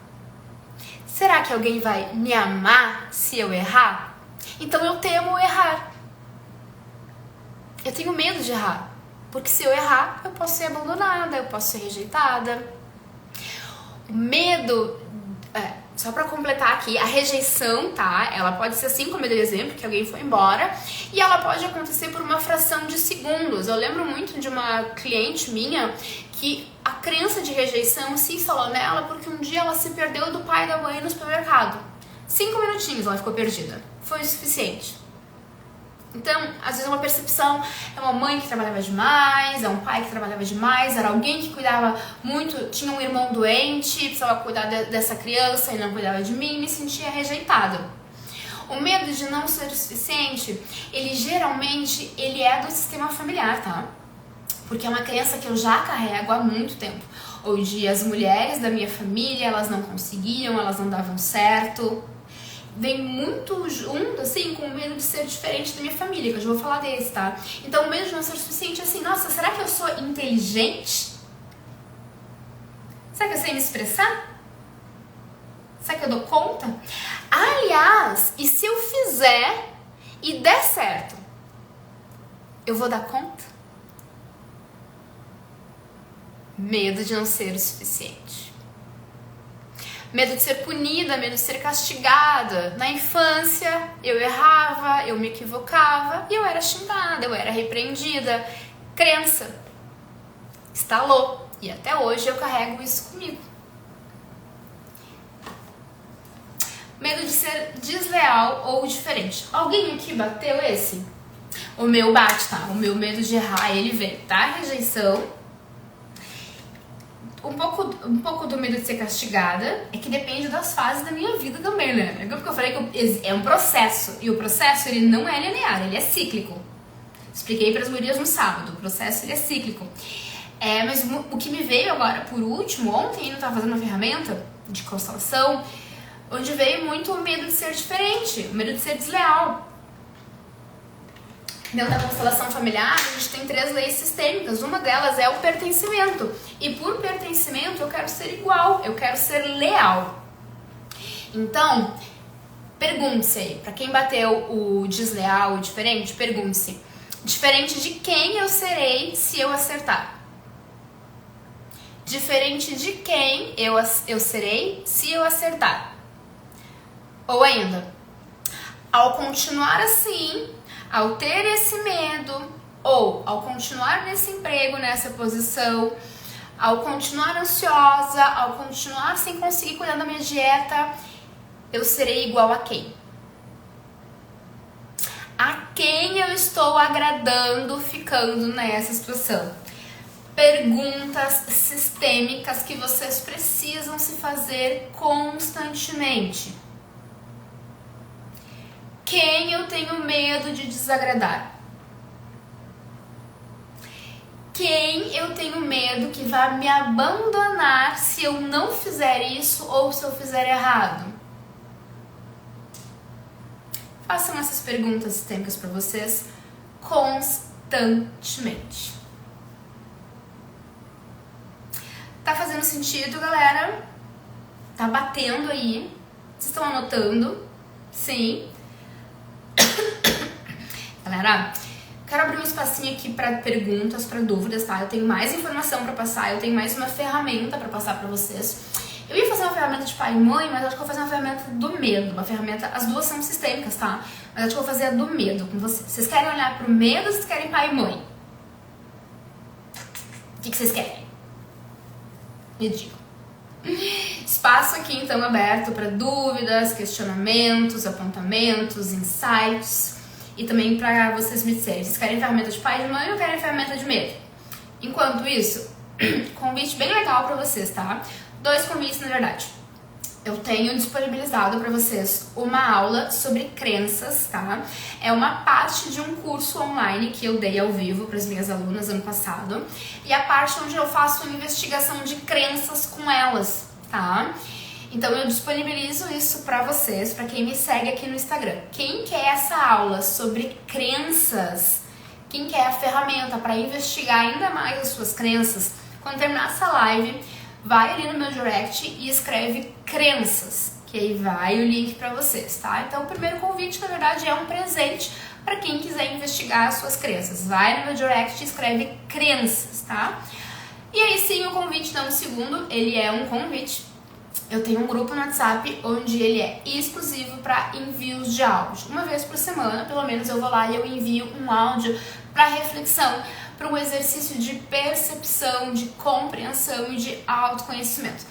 [SPEAKER 1] Será que alguém vai me amar se eu errar? Então eu temo errar. Eu tenho medo de errar. Porque se eu errar, eu posso ser abandonada, eu posso ser rejeitada. O medo, só pra completar aqui, a rejeição, tá? Ela pode ser assim, como eu dei exemplo, que alguém foi embora, e ela pode acontecer por uma fração de segundos. Eu lembro muito de uma cliente minha que a crença de rejeição se instalou nela porque um dia ela se perdeu do pai e da mãe no supermercado. 5 minutinhos ela ficou perdida. Foi o suficiente. Então, às vezes é uma percepção, é uma mãe que trabalhava demais, é um pai que trabalhava demais, era alguém que cuidava muito, tinha um irmão doente, precisava cuidar dessa criança e não cuidava de mim, me sentia rejeitada. O medo de não ser o suficiente, ele geralmente, ele é do sistema familiar, tá? Porque é uma crença que eu já carrego há muito tempo. Onde as mulheres da minha família, elas não conseguiam, elas não davam certo. Vem muito junto, assim, com o medo de ser diferente da minha família, que eu já vou falar desse, tá? Então, o medo de não ser o suficiente é assim, nossa, será que eu sou inteligente? Será que eu sei me expressar? Será que eu dou conta? Aliás, e se eu fizer e der certo, eu vou dar conta? Medo de não ser o suficiente. Medo de ser punida, medo de ser castigada. Na infância, eu errava, eu me equivocava e eu era xingada, eu era repreendida. Crença. Instalou. E até hoje eu carrego isso comigo. Medo de ser desleal ou diferente. Alguém aqui bateu esse? O meu bate, tá? O meu medo de errar, ele vem da rejeição. Um pouco do medo de ser castigada é que depende das fases da minha vida também, né? É porque eu falei que é um processo. E o processo, ele não é linear, ele é cíclico. Expliquei para as gurias no sábado. O processo, ele é cíclico. Mas o que me veio agora, por último, ontem eu tava fazendo uma ferramenta de constelação, onde veio muito o medo de ser diferente, o medo de ser desleal. Dentro da constelação familiar, a gente tem 3 leis sistêmicas. Uma delas é o pertencimento. E por pertencimento, eu quero ser igual, eu quero ser leal. Então, pergunte-se aí, pra quem bateu o desleal, o diferente, pergunte-se: diferente de quem eu serei se eu acertar? Diferente de quem eu serei se eu acertar? Ou ainda, ao continuar assim, ao ter esse medo, ou ao continuar nesse emprego, nessa posição, ao continuar ansiosa, ao continuar sem conseguir cuidar da minha dieta, eu serei igual a quem? A quem eu estou agradando ficando nessa situação? Perguntas sistêmicas que vocês precisam se fazer constantemente. Quem eu tenho medo de desagradar? Quem eu tenho medo que vai me abandonar se eu não fizer isso ou se eu fizer errado? Façam essas perguntas sistêmicas para vocês constantemente. Tá fazendo sentido, galera? Tá batendo aí? Vocês estão anotando? Sim. Galera, quero abrir um espacinho aqui para perguntas, para dúvidas, tá? Eu tenho mais informação para passar, eu tenho mais uma ferramenta para passar para vocês. Eu ia fazer uma ferramenta de pai e mãe, mas acho que vou fazer uma ferramenta do medo. Uma ferramenta, as duas são sistêmicas, tá? Mas acho que vou fazer a do medo com vocês. Vocês querem olhar pro medo ou vocês querem pai e mãe? O que vocês querem? Me digam. Espaço aqui então aberto para dúvidas, questionamentos, apontamentos, insights e também para vocês me disserem, vocês querem ferramenta de pai e de mãe ou querem ferramenta de medo? Enquanto isso, convite bem legal para vocês, tá? 2 convites na verdade. Eu tenho disponibilizado para vocês uma aula sobre crenças, tá? É uma parte de um curso online que eu dei ao vivo para as minhas alunas ano passado. E a parte onde eu faço investigação de crenças com elas, tá? Então eu disponibilizo isso para vocês, para quem me segue aqui no Instagram. Quem quer essa aula sobre crenças, quem quer a ferramenta para investigar ainda mais as suas crenças, quando terminar essa live, vai ali no meu direct e escreve crenças, que aí vai o link para vocês, tá? Então o primeiro convite, na verdade, é um presente para quem quiser investigar as suas crenças. Vai no meu direct e escreve crenças, tá? E aí sim, o convite, não, o segundo, ele é um convite. Eu tenho um grupo no WhatsApp onde ele é exclusivo para envios de áudio. Uma vez por semana, pelo menos, eu vou lá e eu envio um áudio para reflexão, para um exercício de percepção, de compreensão e de autoconhecimento.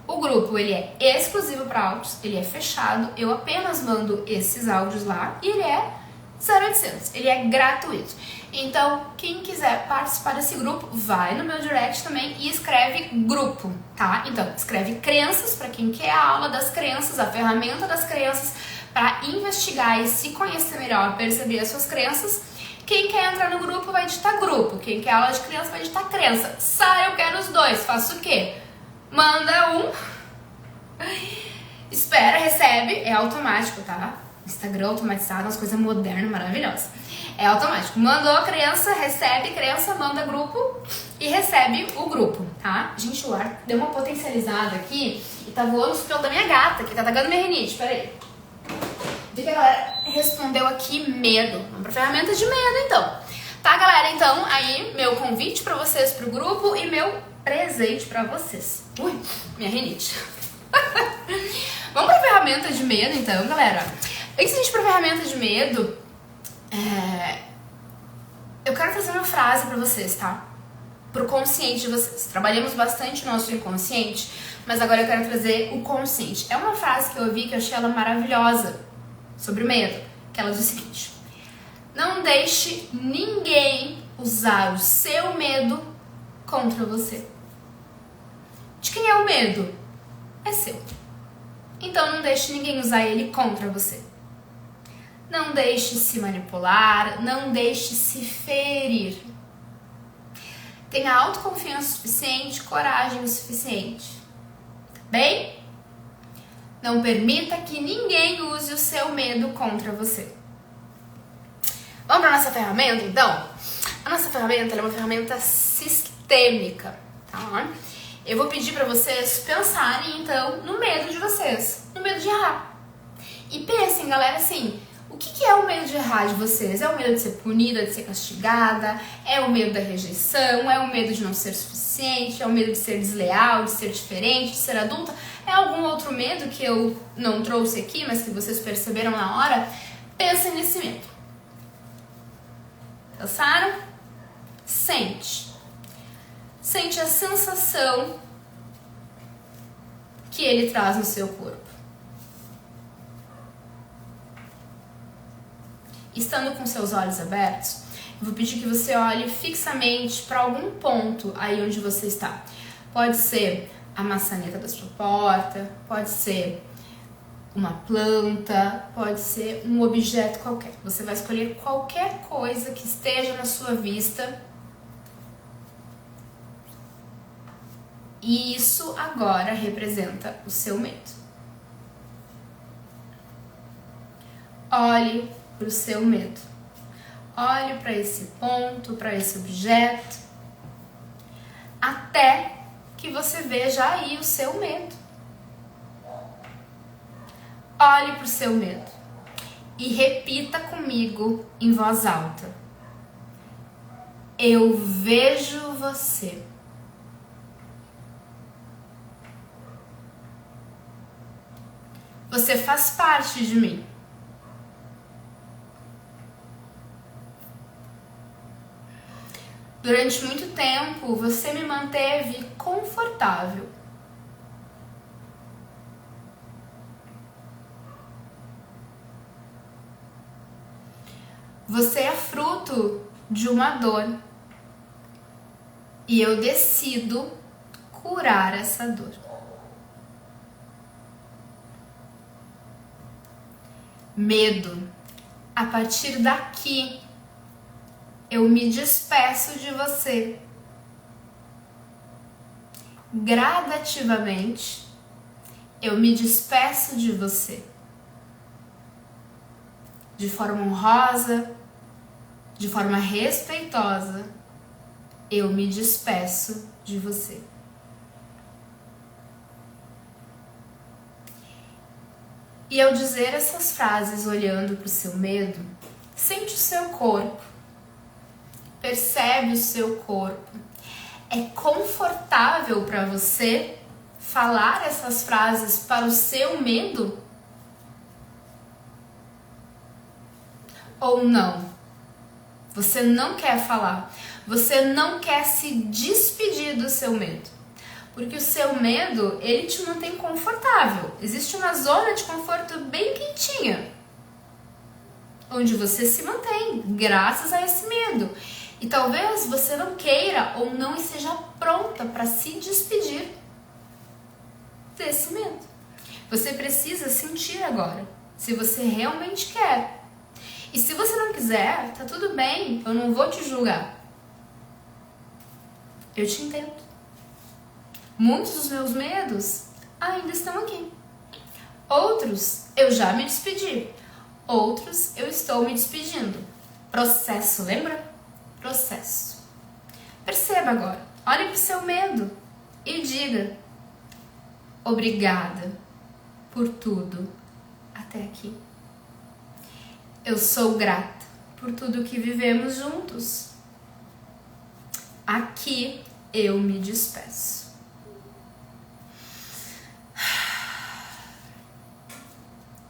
[SPEAKER 1] O grupo, ele é exclusivo para áudios, ele é fechado, eu apenas mando esses áudios lá e ele é 0800, ele é gratuito. Então, quem quiser participar desse grupo, vai no meu direct também e escreve grupo, tá? Então, escreve crenças para quem quer a aula das crenças, a ferramenta das crenças, para investigar e se conhecer melhor, perceber as suas crenças. Quem quer entrar no grupo vai digitar grupo, quem quer aula de criança vai digitar crença. Sara, eu quero os dois, faço o quê? Manda um, espera, recebe, é automático, tá? Instagram automatizado, umas coisas modernas, maravilhosas. É automático. Mandou a criança, recebe criança, manda grupo e recebe o grupo, tá? Gente, o ar deu uma potencializada aqui e tá voando os pelos da minha gata, que tá atacando minha rinite, peraí. Vi que a galera respondeu aqui medo. Vamos pra ferramenta de medo, então. Tá, galera? Então, aí, meu convite pra vocês pro grupo e meu presente pra vocês. Ui, minha rinite. Vamos pra ferramenta de medo, então, galera. Antes de a gente ir pra ferramenta de medo, eu quero trazer uma frase pra vocês, tá? Pro consciente de vocês. Trabalhamos bastante o nosso inconsciente, mas agora eu quero trazer o consciente. É uma frase que eu ouvi que eu achei ela maravilhosa sobre o medo, que ela diz o seguinte: não deixe ninguém usar o seu medo contra você. De quem é o medo? É seu. Então não deixe ninguém usar ele contra você. Não deixe se manipular, não deixe se ferir. Tenha autoconfiança suficiente, coragem o suficiente. Tá bem? Não permita que ninguém use o seu medo contra você. Vamos para a nossa ferramenta, então? A nossa ferramenta é uma ferramenta sistêmica, tá? Eu vou pedir para vocês pensarem, então, no medo de vocês, no medo de errar. E pensem, galera, assim, o que é o medo de errar de vocês? É o medo de ser punida, de ser castigada? É o medo da rejeição? É o medo de não ser suficiente? É o medo de ser desleal, de ser diferente, de ser adulta? É algum outro medo que eu não trouxe aqui, mas que vocês perceberam na hora? Pensem nesse medo. Pensaram? Sente. Sente a sensação que ele traz no seu corpo. Estando com seus olhos abertos, eu vou pedir que você olhe fixamente para algum ponto aí onde você está. Pode ser a maçaneta da sua porta, pode ser uma planta, pode ser um objeto qualquer. Você vai escolher qualquer coisa que esteja na sua vista. E isso agora representa o seu medo. Olhe para o seu medo. Olhe para esse ponto, para esse objeto, até que você veja aí o seu medo. Olhe para o seu medo e repita comigo em voz alta: eu vejo você. Você faz parte de mim. Durante muito tempo, você me manteve confortável. Você é fruto de uma dor. E eu decido curar essa dor. Medo. A partir daqui, eu me despeço de você. Gradativamente, eu me despeço de você. De forma honrosa, de forma respeitosa, eu me despeço de você. E ao dizer essas frases olhando para o seu medo, sente o seu corpo. Percebe o seu corpo. É confortável para você falar essas frases para o seu medo? Ou não? Você não quer falar. Você não quer se despedir do seu medo. Porque o seu medo, ele te mantém confortável. Existe uma zona de conforto bem quentinha, onde você se mantém, graças a esse medo. E talvez você não queira ou não esteja pronta para se despedir desse medo. Você precisa sentir agora, se você realmente quer. E se você não quiser, tá tudo bem, eu não vou te julgar. Eu te entendo. Muitos dos meus medos ainda estão aqui. Outros eu já me despedi. Outros eu estou me despedindo. Processo, lembra? Processo. Perceba agora. Olhe para o seu medo e diga: obrigada por tudo até aqui. Eu sou grata por tudo que vivemos juntos. Aqui eu me despeço.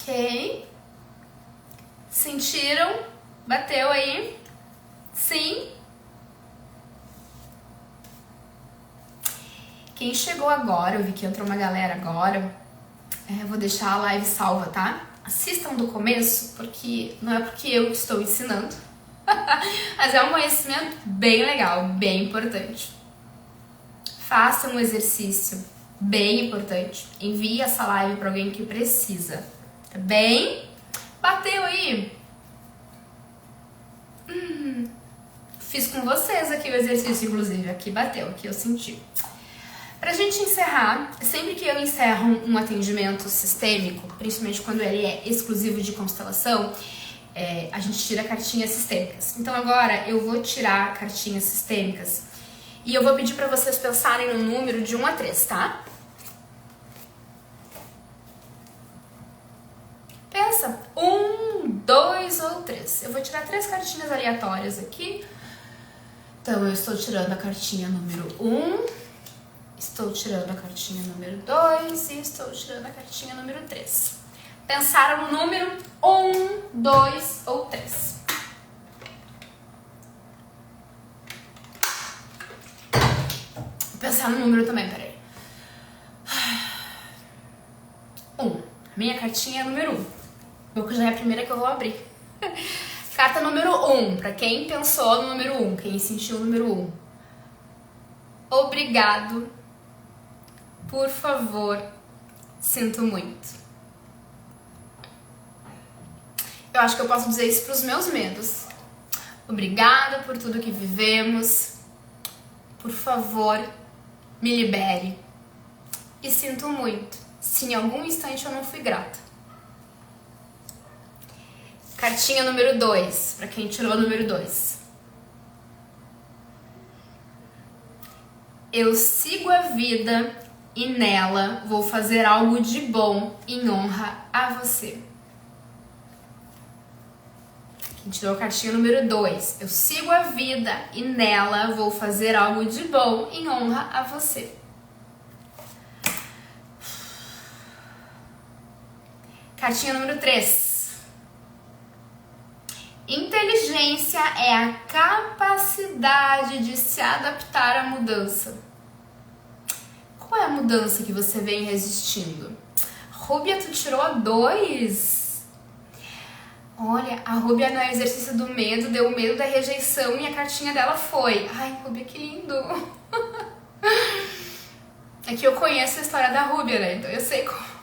[SPEAKER 1] Ok. Sentiram? Bateu aí? Sim? Quem chegou agora, eu vi que entrou uma galera agora, eu vou deixar a live salva, tá? Assistam do começo, porque não é porque eu estou ensinando, mas é um conhecimento bem legal, bem importante. Faça um exercício bem importante. Envie essa live para alguém que precisa, tá bem? Bateu aí? Fiz com vocês aqui o exercício, inclusive. Aqui bateu, aqui eu senti. Pra gente encerrar, sempre que eu encerro um atendimento sistêmico, principalmente quando ele é exclusivo de constelação, a gente tira cartinhas sistêmicas. Então agora eu vou tirar cartinhas sistêmicas e eu vou pedir pra vocês pensarem no número de 1 a 3, tá? Pensa, 1, 2 ou 3. Eu vou tirar 3 cartinhas aleatórias aqui. Então eu estou tirando a cartinha número 1, estou tirando a cartinha número 2 e estou tirando a cartinha número 3. Pensaram no número 1, 2 ou 3. Vou pensar no número também, peraí. 1. Minha cartinha é número 1. Que já é a primeira que eu vou abrir. Carta número 1, pra quem pensou no número 1, quem sentiu o número 1. Obrigado. Por favor. Sinto muito. Eu acho que eu posso dizer isso pros meus medos. Obrigada por tudo que vivemos. Por favor, me libere. E sinto muito se em algum instante eu não fui grata. Cartinha número 2, pra quem tirou o número 2. Eu sigo a vida e nela vou fazer algo de bom em honra a você. Quem tirou a cartinha número 2. Eu sigo a vida e nela vou fazer algo de bom em honra a você. Cartinha número 3. Inteligência é a capacidade de se adaptar à mudança. Qual é a mudança que você vem resistindo? Rúbia, tu tirou a 2. Olha, a Rúbia no exercício do medo deu o medo da rejeição e a cartinha dela foi. Ai, Rúbia, que lindo! É que eu conheço a história da Rúbia, né? Então eu sei como.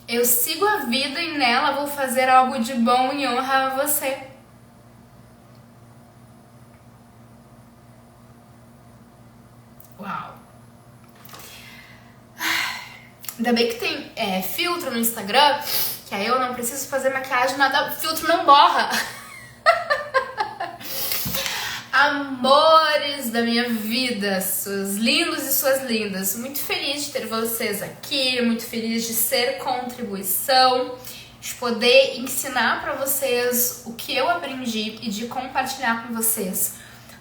[SPEAKER 1] Eu sigo a vida e nela vou fazer algo de bom em honra a você. Uau! Ainda bem que tem filtro no Instagram, que aí eu não preciso fazer maquiagem, nada, o filtro não borra. Amores da minha vida, seus lindos e suas lindas, muito feliz de ter vocês aqui, muito feliz de ser contribuição, de poder ensinar para vocês o que eu aprendi e de compartilhar com vocês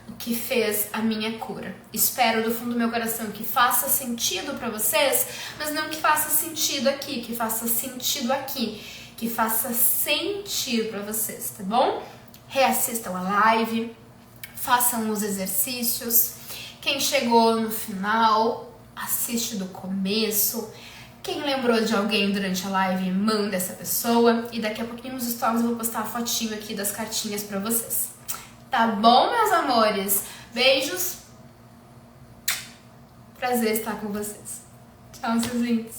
[SPEAKER 1] o que fez a minha cura. Espero do fundo do meu coração que faça sentido para vocês, mas não que faça sentido aqui, que faça sentido aqui, que faça sentido para vocês, tá bom? Reassistam a live. Façam os exercícios. Quem chegou no final, assiste do começo. Quem lembrou de alguém durante a live, manda essa pessoa. E daqui a pouquinho nos stories eu vou postar a fotinho aqui das cartinhas pra vocês. Tá bom, meus amores? Beijos. Prazer estar com vocês. Tchau, seus lindos.